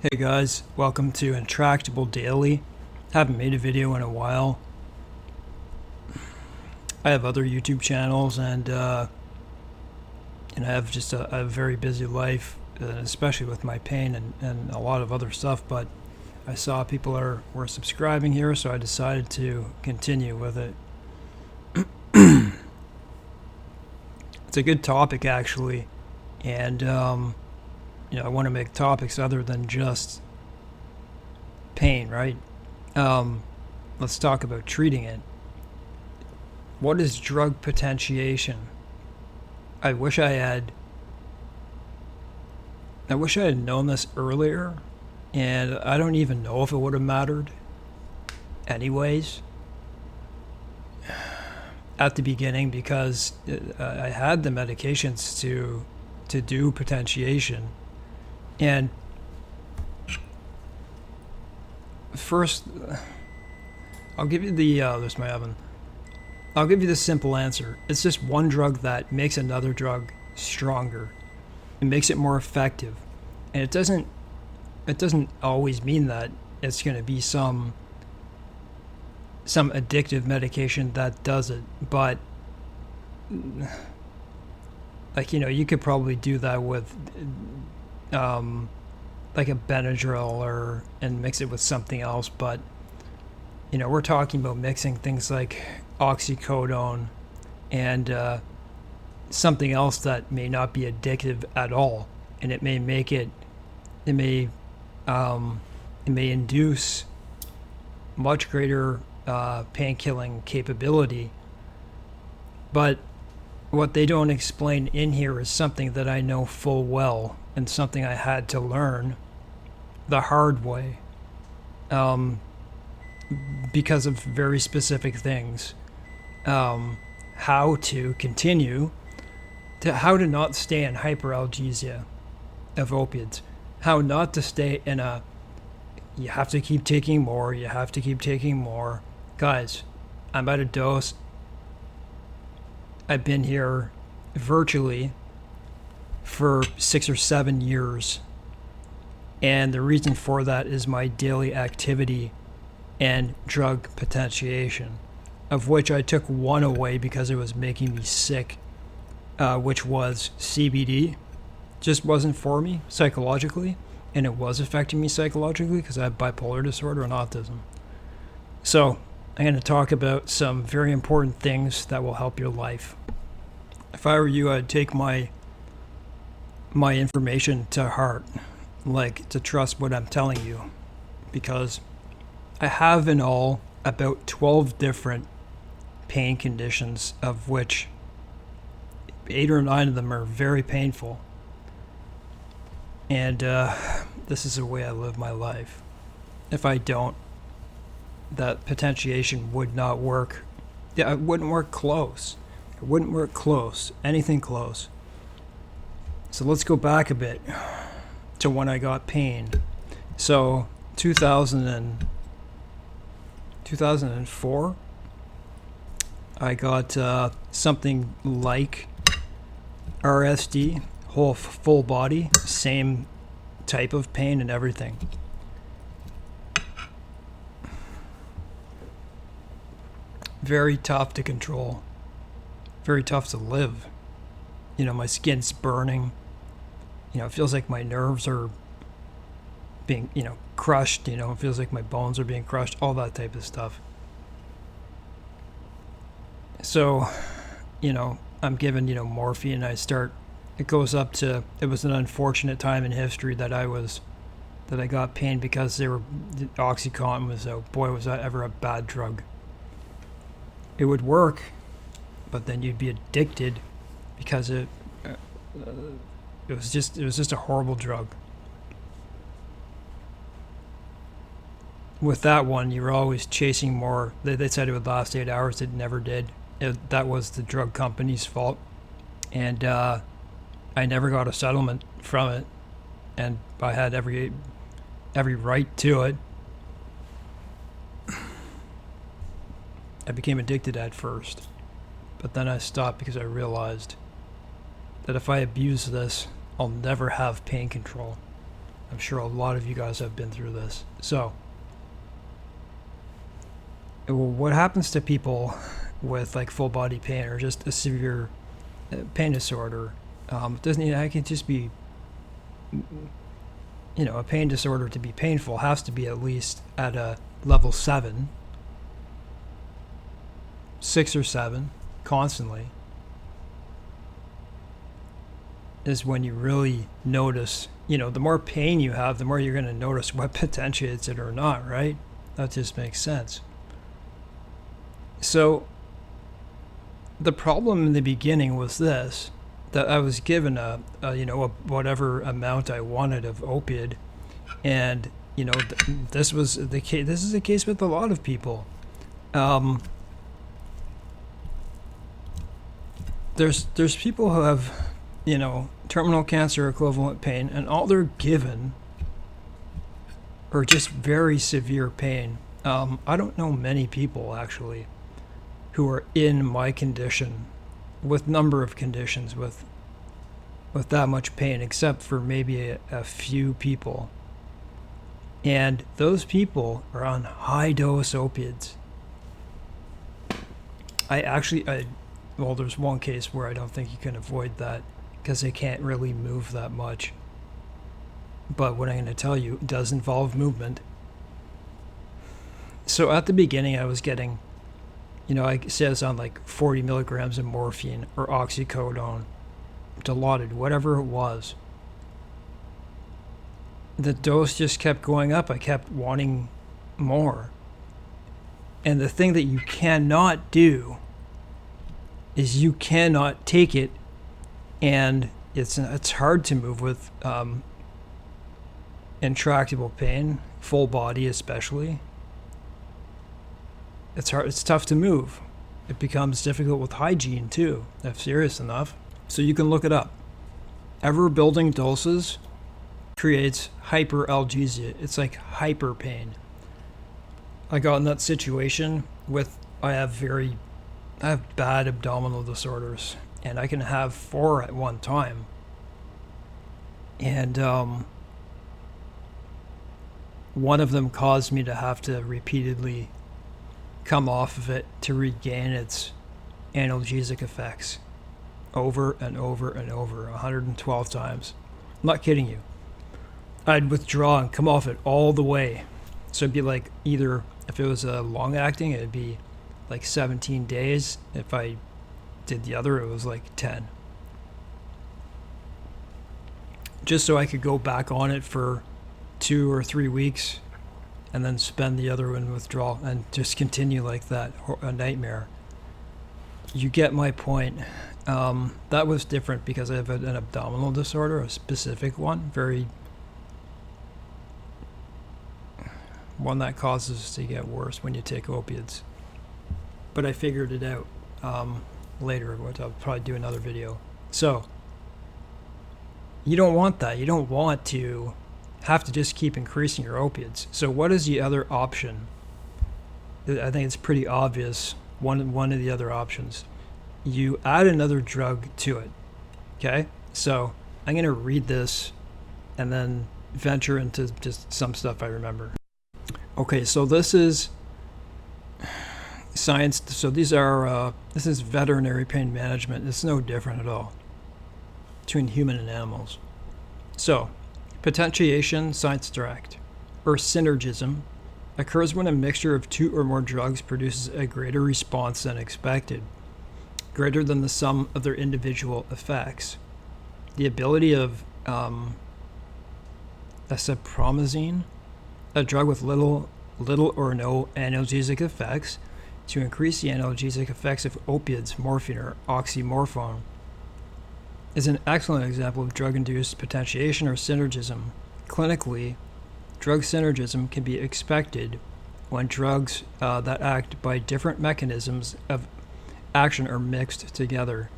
Hey guys, welcome to Intractable Daily. Haven't made a video in a while. I have other YouTube channels and I have just a very busy life, especially with my pain and a lot of other stuff, but I saw people were subscribing here, so I decided to continue with it. It's a good topic actually, and I want to make topics other than just pain, right? Let's talk about treating it. What is drug potentiation? I wish I had known this earlier, and I don't even know if it would have mattered anyways at the beginning, because I had the medications to do potentiation. And first, I'll give you there's my oven. I'll give you the simple answer. It's just one drug that makes another drug stronger. It makes it more effective. And it doesn't always mean that it's going to be some addictive medication that does it. But you could probably do that with like a Benadryl and mix it with something else, but we're talking about mixing things like oxycodone and something else that may not be addictive at all, and it may induce much greater pain-killing capability. But what they don't explain in here is something that I know full well, and something I had to learn the hard way, because of very specific things. How to not stay in hyperalgesia of opiates. How not to stay in you have to keep taking more, Guys, I'm at a dose. I've been here virtually for 6 or 7 years, and the reason for that is my daily activity and drug potentiation, of which I took one away because it was making me sick, which was CBD. Just wasn't for me psychologically, and it was affecting me psychologically because I have bipolar disorder and autism. So I'm going to talk about some very important things that will help your life. If I were you, I'd take my information to heart, like to trust what I'm telling you, because I have in all about 12 different pain conditions, of which 8 or 9 of them are very painful. And this is the way I live my life. If I don't, that potentiation would not work. Yeah, it wouldn't work close. It wouldn't work close. Anything close. So let's go back a bit to when I got pain. So 2004, I got something like RSD, full body, same type of pain and everything. Very tough to control. Very tough to live. My skin's burning. It feels like my nerves are being, crushed. It feels like my bones are being crushed, all that type of stuff. So, I'm given, morphine, and it goes up to, it was an unfortunate time in history that I got pain, because Oxycontin was out. Boy, was that ever a bad drug. It would work, but then you'd be addicted, because it was just a horrible drug. With that one, you were always chasing more. They said it would last 8 hours. It never did. That was the drug company's fault, and I never got a settlement from it, and I had every right to it. I became addicted at first, but then I stopped because I realized that if I abuse this, I'll never have pain control. I'm sure a lot of you guys have been through this. So, what happens to people with like full body pain or just a severe pain disorder? It doesn't, it can just be, a pain disorder to be painful has to be at least at a level 7, 6 or 7 constantly is when you really notice, the more pain you have, the more you're going to notice what potentiates it or not, right? That just makes sense. So the problem in the beginning was this, that I was given a whatever amount I wanted of opiate, and this was the case. This is the case with a lot of people. There's people who have terminal cancer equivalent pain, and all they're given are just very severe pain. I don't know many people actually who are in my condition, with number of conditions with that much pain, except for maybe a few people. And those people are on high dose opiates. Well, there's one case where I don't think you can avoid that because they can't really move that much. But what I'm going to tell you does involve movement. So at the beginning, I was getting, I say I was on like 40 milligrams of morphine or oxycodone, Dilaudid, whatever it was. The dose just kept going up. I kept wanting more. And the thing that you cannot do is you cannot take it, and it's hard to move with intractable pain, full body especially. It's hard. It's tough to move. It becomes difficult with hygiene too, if serious enough. So you can look it up. Ever building doses creates hyperalgesia. It's like hyper pain. I got in that situation with I have bad abdominal disorders, and I can have 4 at one time. And one of them caused me to have to repeatedly come off of it to regain its analgesic effects over and over and over, 112 times. I'm not kidding you. I'd withdraw and come off it all the way. So it'd be like, either if it was a long acting, it'd be like 17 days. If I did the other, it was like 10. Just so I could go back on it for 2 or 3 weeks and then spend the other one withdrawal and just continue like that. A nightmare. You get my point. That was different because I have an abdominal disorder, a specific one, one that causes to get worse when you take opiates. But I figured it out later, which I'll probably do another video. So you don't want that. You don't want to have to just keep increasing your opiates. So what is the other option? I think it's pretty obvious. One of the other options, you add another drug to it. Okay, so I'm going to read this and then venture into just some stuff I remember. Okay, so this is science. So this is veterinary pain management. It's no different at all between human and animals. So potentiation, science direct, or synergism, occurs when a mixture of 2 or more drugs produces a greater response than expected, greater than the sum of their individual effects. The ability of acetapromazine, a drug with little or no analgesic effects, to increase the analgesic effects of opioids, morphine or oxymorphone, is an excellent example of drug-induced potentiation or synergism. Clinically, drug synergism can be expected when drugs that act by different mechanisms of action are mixed together.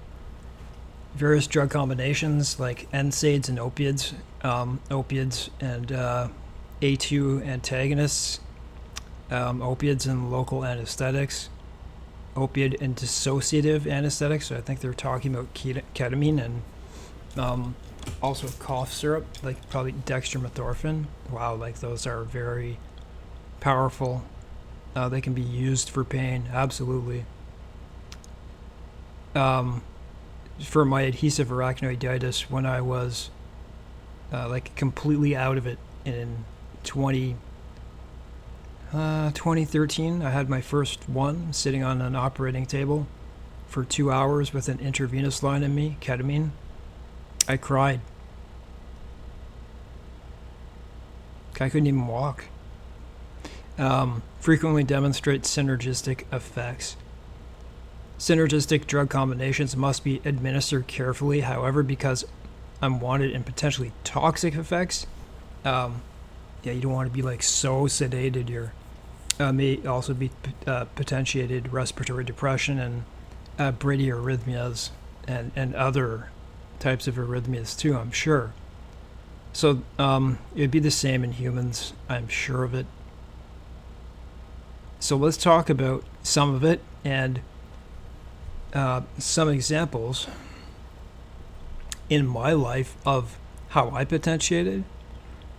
Various drug combinations like NSAIDs and opiates and A2 antagonists, opiates and local anesthetics, opiate and dissociative anesthetics. So I think they're talking about ketamine and Also cough syrup, like probably dextromethorphan. Wow, like those are very powerful. They can be used for pain, absolutely. Um, for my adhesive arachnoiditis, when I was like completely out of it in 2013, I had my first one sitting on an operating table for 2 hours with an intravenous line in me, ketamine. I cried. I couldn't even walk. Frequently demonstrates synergistic effects. Synergistic drug combinations must be administered carefully, however, because unwanted and potentially toxic effects. Yeah, you don't want to be like so sedated. Your may also be potentiated respiratory depression and bradyarrhythmias and other types of arrhythmias too, I'm sure. So it'd be the same in humans, I'm sure of it. So let's talk about some of it and some examples in my life of how I potentiated.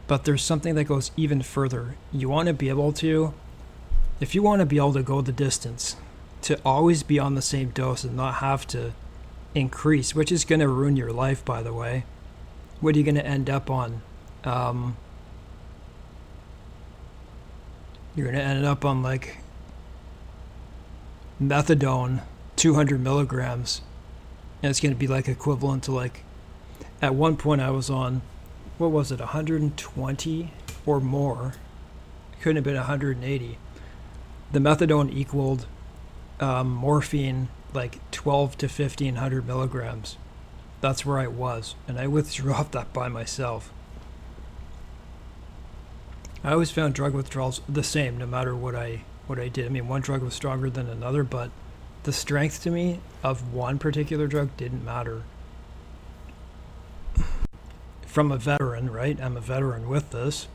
But there's something that goes even further. You want to be able to, if you want to be able to go the distance, to always be on the same dose and not have to increase, which is going to ruin your life, by the way. What are you going to end up on? You're going to end up on like methadone, 200 milligrams. And it's going to be like equivalent to like, at one point I was on, what was it, 120 or more. It couldn't have been 180. The methadone equaled morphine like 12 to 1500 milligrams. That's where I was, and I withdrew off that by myself. I always found drug withdrawals the same, no matter what I did. I mean, one drug was stronger than another, but the strength to me of one particular drug didn't matter. From a veteran, right? I'm a veteran with this.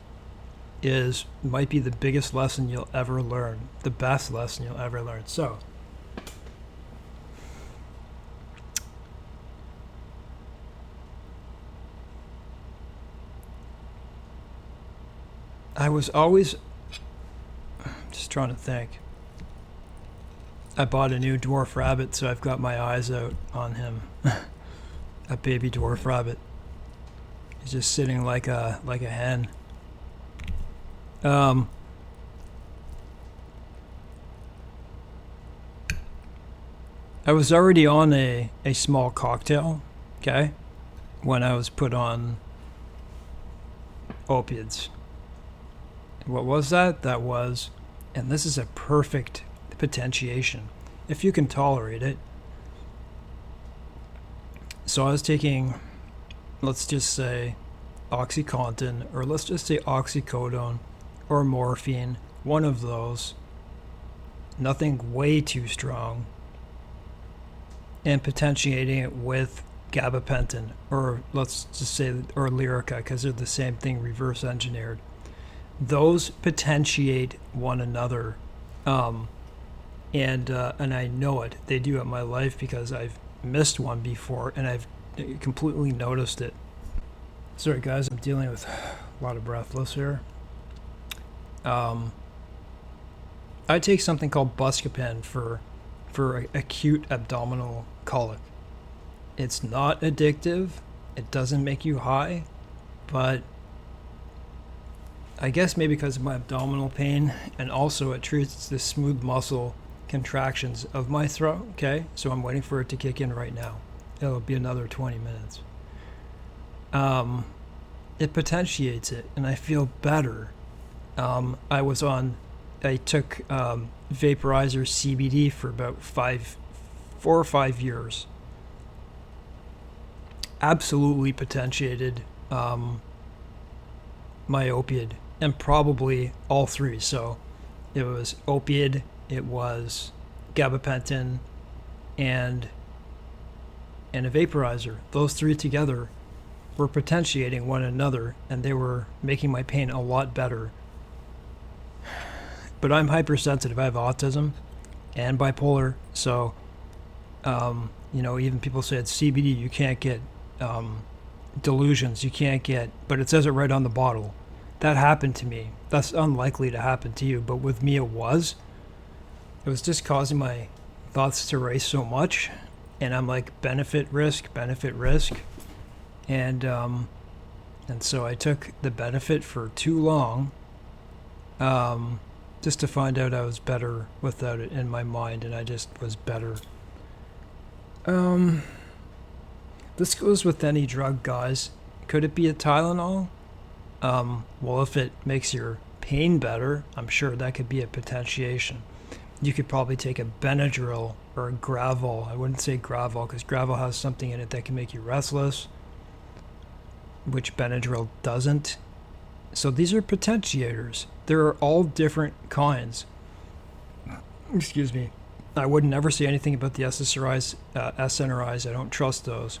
Might be the biggest lesson you'll ever learn, the best lesson you'll ever learn. So, I was always just trying to think. I bought a new dwarf rabbit, so I've got my eyes out on him. A baby dwarf rabbit. He's just sitting like a hen. I was already on a small cocktail, okay, when I was put on opioids. What was that? That was, and this is a perfect potentiation, if you can tolerate it. So I was taking, let's just say, OxyContin, or let's just say oxycodone, or morphine, one of those, nothing way too strong, and potentiating it with gabapentin, or let's just say, or Lyrica, because they're the same thing, reverse engineered. Those potentiate one another, and I know it. They do in my life because I've missed one before, and I've completely noticed it. Sorry guys, I'm dealing with a lot of breathless here. I take something called Buscopan for acute abdominal colic. It's not addictive. It doesn't make you high, but I guess maybe because of my abdominal pain, and also it treats the smooth muscle contractions of my throat, okay? So I'm waiting for it to kick in right now. It'll be another 20 minutes. It potentiates it, and I feel better. I took vaporizer CBD for about 4 or 5 years. Absolutely potentiated my opioid, and probably all three. So it was opioid, it was gabapentin, and a vaporizer. Those three together were potentiating one another, and they were making my pain a lot better. But I'm hypersensitive. I have autism and bipolar, so even people say it's CBD. You can't get delusions you can't get, but it says it right on the bottle. That happened to me. That's unlikely to happen to you, but with me it was. It was just causing my thoughts to race so much, and I'm like, benefit risk, and so I took the benefit for too long, just to find out I was better without it in my mind, and I just was better. This goes with any drug, guys. Could it be a Tylenol? Well, if it makes your pain better, I'm sure that could be a potentiation. You could probably take a Benadryl or a Gravol. I wouldn't say Gravol because Gravol has something in it that can make you restless, which Benadryl doesn't. So these are potentiators. There are all different kinds. Excuse me. I would never say anything about the SSRIs, SNRIs. I don't trust those.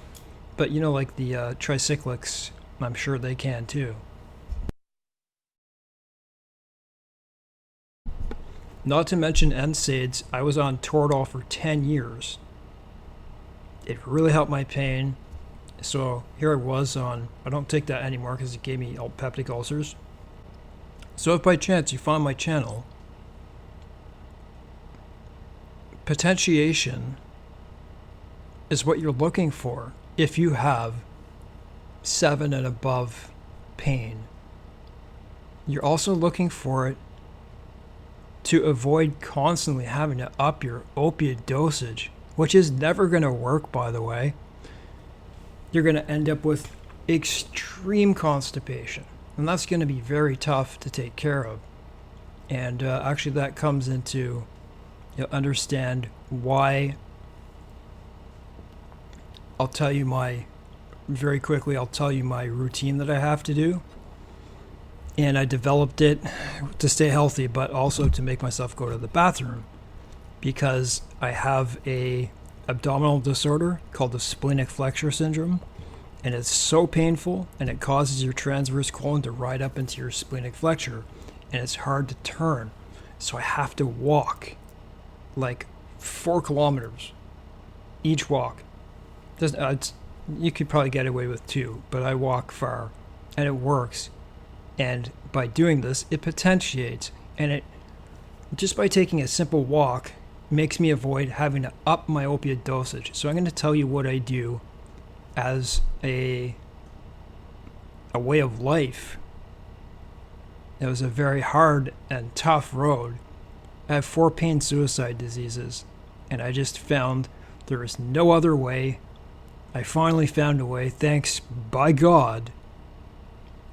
But you know, like the tricyclics, I'm sure they can too. Not to mention NSAIDs. I was on Toradol for 10 years. It really helped my pain. So here I was on, I don't take that anymore because it gave me peptic ulcers. So if by chance you find my channel, potentiation is what you're looking for if you have 7 and above pain. You're also looking for it to avoid constantly having to up your opiate dosage, which is never going to work, by the way. You're going to end up with extreme constipation, and that's going to be very tough to take care of. And actually that comes into, you'll understand why. I'll tell you my routine that I have to do. And I developed it to stay healthy, but also to make myself go to the bathroom, because I have a abdominal disorder called the splenic flexure syndrome, and it's so painful, and it causes your transverse colon to ride up into your splenic flexure, and it's hard to turn. So I have to walk like 4 kilometers each walk. You could probably get away with 2, but I walk far, and it works. And by doing this, it potentiates, and it, just by taking a simple walk, makes me avoid having to up my opiate dosage. So I'm going to tell you what I do as a way of life. It was a very hard and tough road. I have 4 pain suicide diseases, and I just found there is no other way. I finally found a way, thanks by God,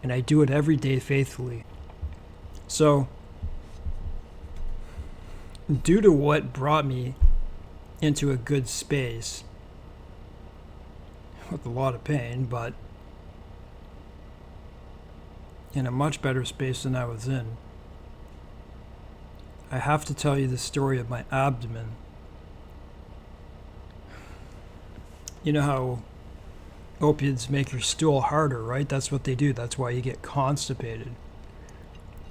and I do it every day faithfully. So, due to what brought me into a good space, with a lot of pain, but in a much better space than I was in, I have to tell you the story of my abdomen. You know how opiates make your stool harder, right? That's what they do. That's why you get constipated.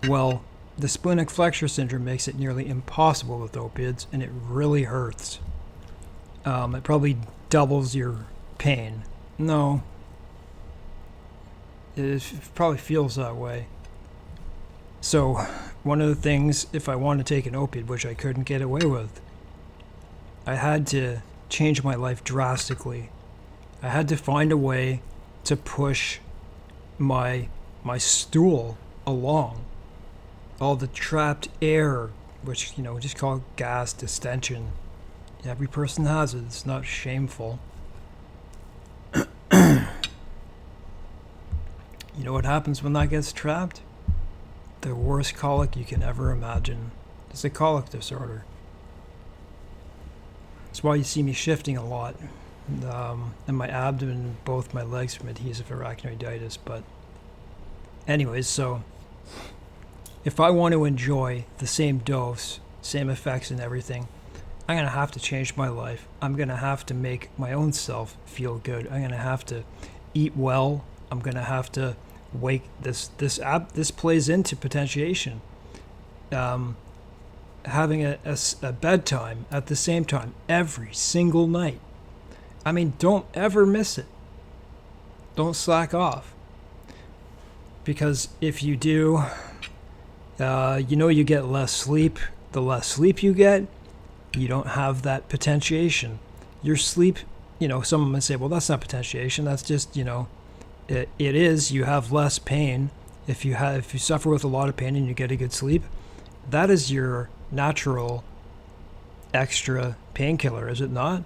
Well, the splenic flexure syndrome makes it nearly impossible with opiates, and it really hurts. It probably doubles your pain. No. It probably feels that way. So, one of the things, if I want to take an opiate, which I couldn't get away with, I had to change my life drastically. I had to find a way to push my stool along. All the trapped air, which, we just call gas distension. Every person has it. It's not shameful. You know what happens when that gets trapped? The worst colic you can ever imagine. It's a colic disorder. That's why you see me shifting a lot. And my abdomen, both my legs from adhesive arachnoiditis. But anyways, so if I want to enjoy the same dose, same effects and everything, I'm going to have to change my life. I'm going to have to make my own self feel good. I'm going to have to eat well. I'm going to have to wake this plays into potentiation. Having a bedtime at the same time every single night. I mean, don't ever miss it. don't slack off. Because if you do, you get less sleep. The less sleep you get, you don't have that potentiation. Your sleep, someone might say, well, that's not potentiation. That's just, it is. You have less pain. If you suffer with a lot of pain and you get a good sleep, that is your natural extra painkiller, is it not?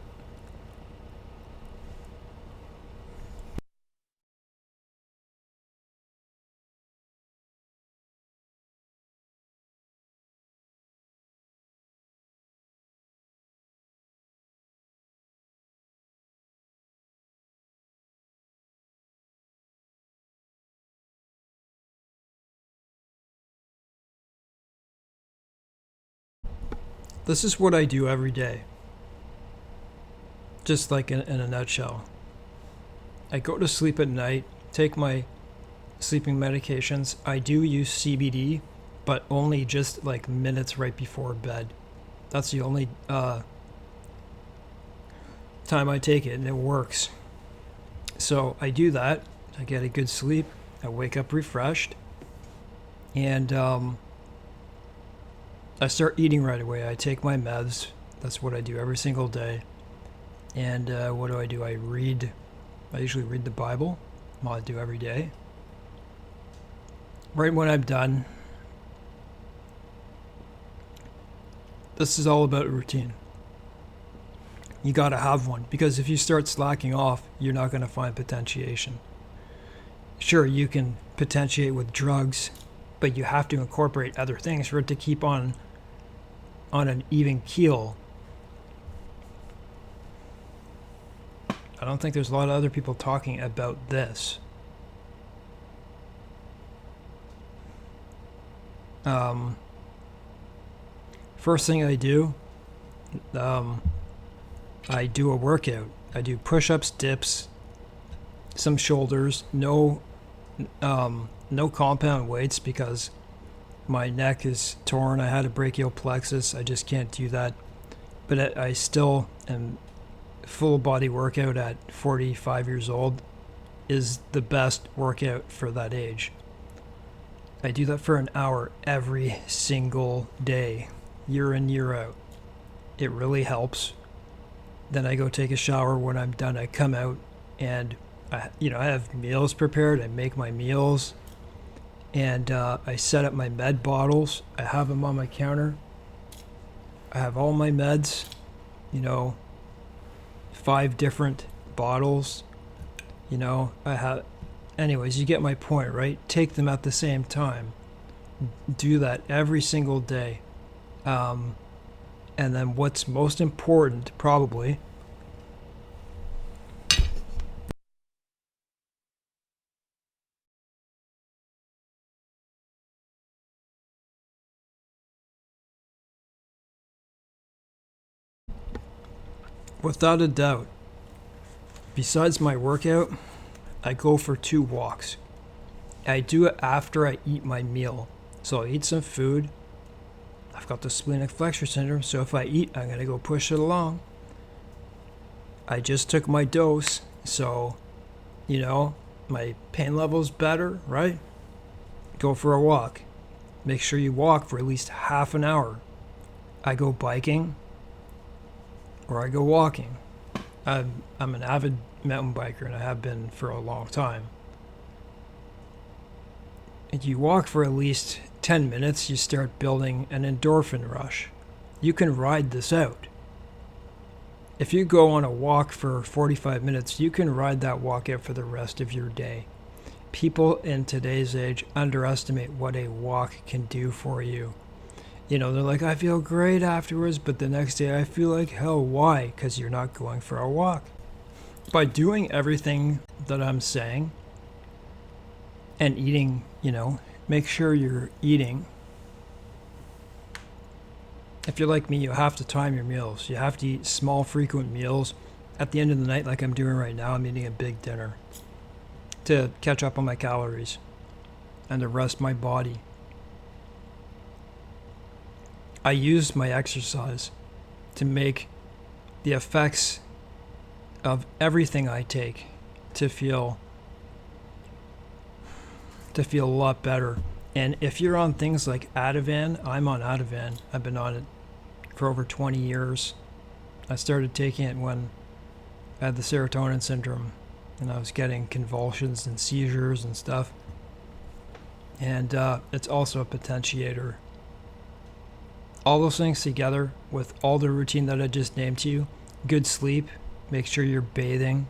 This is what I do every day. Just like in a nutshell. I go to sleep at night, take my sleeping medications. I do use CBD, but only just like minutes right before bed. That's the only time I take it, and it works. So I do that. I get a good sleep. I wake up refreshed. And I start eating right away. I take my meds. That's what I do every single day. And what do? I read. I usually read the Bible. I do every day. Right when I'm done, this is all about routine. You gotta have one, because if you start slacking off, you're not gonna find potentiation. Sure, you can potentiate with drugs, but you have to incorporate other things for it to keep on an even keel. I don't think there's a lot of other people talking about this. First thing I do, I do a workout. I do push-ups, dips, some shoulders, no compound weights because my neck is torn. I had a brachial plexus. I just can't do that. But I still am full body workout at 45 years old is the best workout for that age. I do that for an hour every single day, year in, year out. It really helps. Then I go take a shower. When I'm done, I come out and I have meals prepared. I make my meals and I set up my med bottles. I have them on my counter. I have all my meds, 5 different bottles. Anyways, you get my point, right? Take them at the same time. Do that every single day. And then what's most important, probably, without a doubt, besides my workout, I go for 2 walks. I do it after I eat my meal. So I eat some food. I've got the splenic flexor syndrome, so if I eat, I'm going to go push it along. I just took my dose, so, my pain level's better, right? Go for a walk. Make sure you walk for at least half an hour. I go biking or I go walking. I'm an avid mountain biker, and I have been for a long time. And you walk for at least 10 minutes, you start building an endorphin rush. You can ride this out. If you go on a walk for 45 minutes, you can ride that walk out for the rest of your day. People in today's age underestimate what a walk can do for you. They're like, I feel great afterwards, but the next day I feel like hell. Why? Because you're not going for a walk. By doing everything that I'm saying and eating, make sure you're eating. If you're like me, you have to time your meals. You have to eat small, frequent meals. At the end of the night, like I'm doing right now, I'm eating a big dinner to catch up on my calories and to rest my body. I use my exercise to make the effects of everything I take to feel to feel a lot better. And if you're on things like Ativan, I'm on Ativan. I've been on it for over 20 years. I started taking it when I had the serotonin syndrome and I was getting convulsions and seizures and stuff. And it's also a potentiator. All those things together with all the routine that I just named to you, good sleep, make sure you're bathing.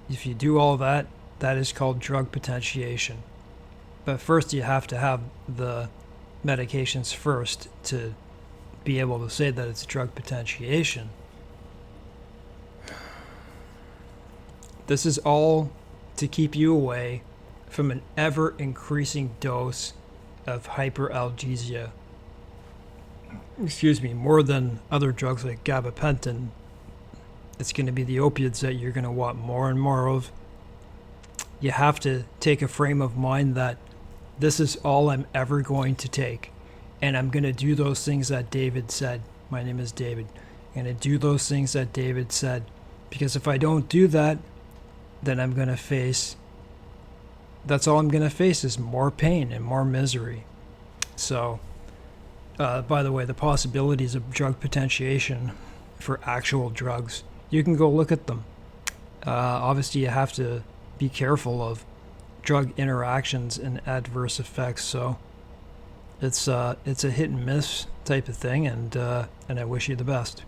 If you do all that, that is called drug potentiation. But first you have to have the medications first to be able to say that it's drug potentiation. This is all to keep you away from an ever-increasing dose of hyperalgesia. More than other drugs like gabapentin. It's going to be the opioids that you're going to want more and more of. You have to take a frame of mind that this is all I'm ever going to take. And I'm going to do those things that David said. My name is David. I'm going to do those things that David said. Because if I don't do that, then I'm going to face... That's all I'm going to face is more pain and more misery. So, by the way, the possibilities of drug potentiation for actual drugs, you can go look at them. Obviously, you have to be careful of drug interactions and adverse effects. So, it's a hit and miss type of thing, and I wish you the best.